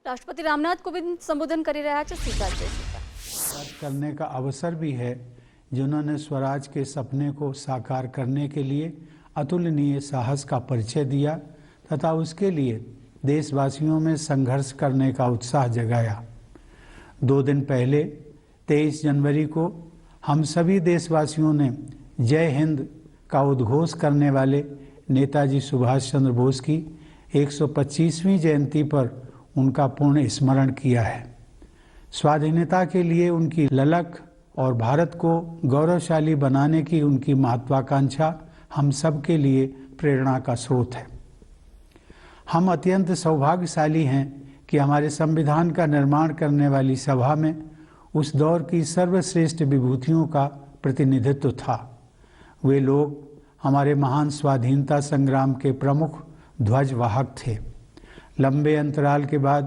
રાષ્ટ્રપતિ રામનાથ કોવિંદ સંબોધન કરી રહ્યા છે સીધા करने का अवसर भी है, जिन्होंने स्वराज के सपने को साकार करने के लिए अतुलनीय साहस का परिचय दिया तथा उसके लिए देशवासियों में संघर्ष करने का उत्साह जगाया। 2 दिन पहले 23 जनवरी को हम सभी देशवासियों ने जय हिंद का उद्घोष करने वाले नेताजी सुभाष चंद्र बोस की 125वीं जयंती पर उनका पुण्य स्मरण किया है। स्वाधीनता के लिए उनकी ललक और भारत को गौरवशाली बनाने की उनकी महत्वाकांक्षा हम सब के लिए प्रेरणा का स्रोत है। हम अत्यंत सौभाग्यशाली हैं कि हमारे संविधान का निर्माण करने वाली सभा में उस दौर की सर्वश्रेष्ठ विभूतियों का प्रतिनिधित्व था। वे लोग हमारे महान स्वाधीनता संग्राम के प्रमुख ध्वजवाहक थे। लंबे अंतराल के बाद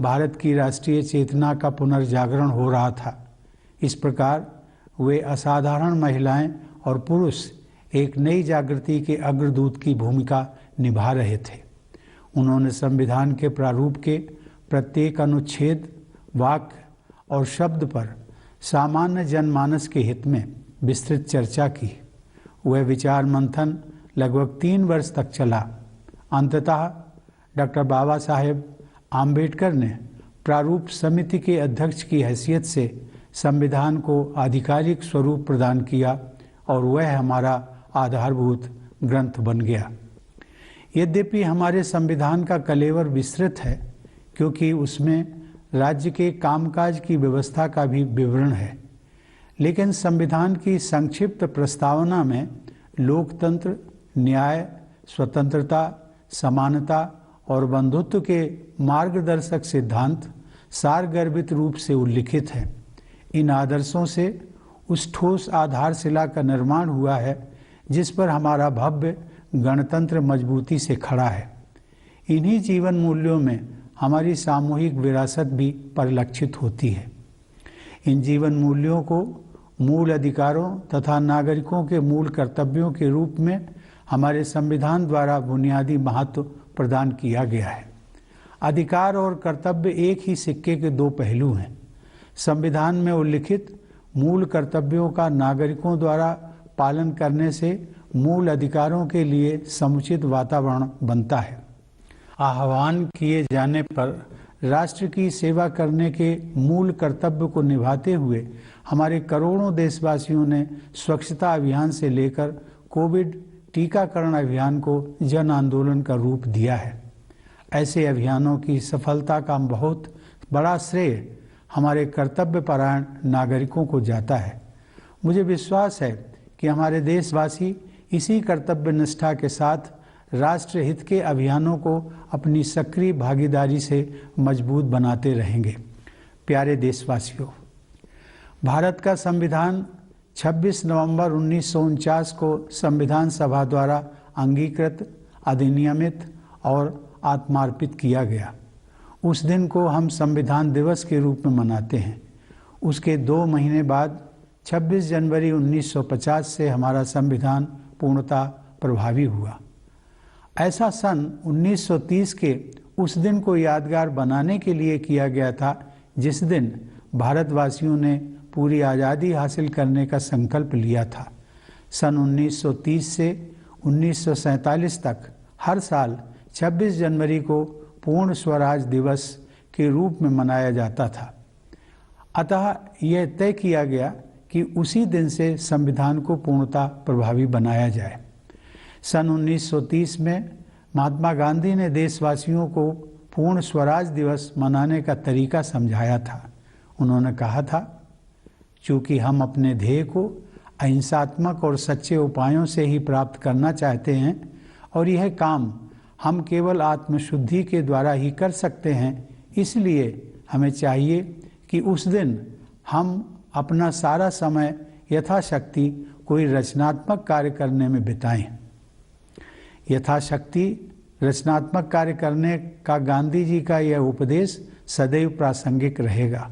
भारत की राष्ट्रीय चेतना का पुनर्जागरण हो रहा था। इस प्रकार वे असाधारण महिलाएं और पुरुष एक नई जागृति के अग्रदूत की भूमिका निभा रहे थे। उन्होंने संविधान के प्रारूप के प्रत्येक अनुच्छेद, वाक्य और शब्द पर सामान्य जनमानस के हित में विस्तृत चर्चा की। वह विचार मंथन लगभग 3 वर्ष तक चला। अंततः डॉक्टर बाबा साहेब आम्बेडकर ने प्रारूप समिति के अध्यक्ष की हैसियत से संविधान को आधिकारिक स्वरूप प्रदान किया और वह हमारा आधारभूत ग्रंथ बन गया। यद्यपि हमारे संविधान का कलेवर विस्तृत है, क्योंकि उसमें राज्य के कामकाज की व्यवस्था का भी विवरण है, लेकिन संविधान की संक्षिप्त प्रस्तावना में लोकतंत्र, न्याय, स्वतंत्रता, समानता और बंधुत्व के मार्गदर्शक सिद्धांत सारगर्भित रूप से उल्लिखित हैं। इन आदर्शों से उस ठोस आधारशिला का निर्माण हुआ है जिस पर हमारा भव्य गणतंत्र मजबूती से खड़ा है। इन्हीं जीवन मूल्यों में हमारी सामूहिक विरासत भी परिलक्षित होती है। इन जीवन मूल्यों को मूल अधिकारों तथा नागरिकों के मूल कर्तव्यों के रूप में हमारे संविधान द्वारा बुनियादी महत्व प्रदान किया गया है। अधिकार और कर्तव्य एक ही सिक्के के 2 पहलू हैं। संविधान में उल्लिखित मूल कर्तव्यों का नागरिकों द्वारा पालन करने से मूल अधिकारों के लिए समुचित वातावरण बनता है। आह्वान किए जाने पर राष्ट्र की सेवा करने के मूल कर्तव्य को निभाते हुए हमारे करोड़ों देशवासियों ने स्वच्छता अभियान से लेकर कोविड टीकाकरण अभियान को जन आंदोलन का रूप दिया है। ऐसे अभियानों की सफलता का बहुत बड़ा श्रेय हमारे कर्तव्यपरायण नागरिकों को जाता है। मुझे विश्वास है कि हमारे देशवासी इसी कर्तव्य निष्ठा के साथ राष्ट्रहित के अभियानों को अपनी सक्रिय भागीदारी से मजबूत बनाते रहेंगे। प्यारे देशवासियों, भारत का संविधान 26 नवंबर 1949 को संविधान सभा द्वारा अंगीकृत, अधिनियमित और आत्मार्पित किया गया। उस दिन को हम संविधान दिवस के रूप में मनाते हैं। उसके 2 महीने बाद 26 जनवरी 1950 से हमारा संविधान पूर्णतः प्रभावी हुआ। ऐसा सन 1930 के उस दिन को यादगार बनाने के लिए किया गया था, जिस दिन भारतवासियों ने पूरी आज़ादी हासिल करने का संकल्प लिया था। सन 1930 से 1947 तक हर साल 26 जनवरी को पूर्ण स्वराज दिवस के रूप में मनाया जाता था। अतः यह तय किया गया कि उसी दिन से संविधान को पूर्णतः प्रभावी बनाया जाए। सन 1930 में महात्मा गांधी ने देशवासियों को पूर्ण स्वराज दिवस मनाने का तरीका समझाया था। उन्होंने कहा था, चूँकि हम अपने ध्येय को अहिंसात्मक और सच्चे उपायों से ही प्राप्त करना चाहते हैं और यह काम हम केवल आत्मशुद्धि के द्वारा ही कर सकते हैं, इसलिए हमें चाहिए कि उस दिन हम अपना सारा समय यथाशक्ति कोई रचनात्मक कार्य करने में बिताएं। यथाशक्ति रचनात्मक कार्य करने का गांधी जी का यह उपदेश सदैव प्रासंगिक रहेगा।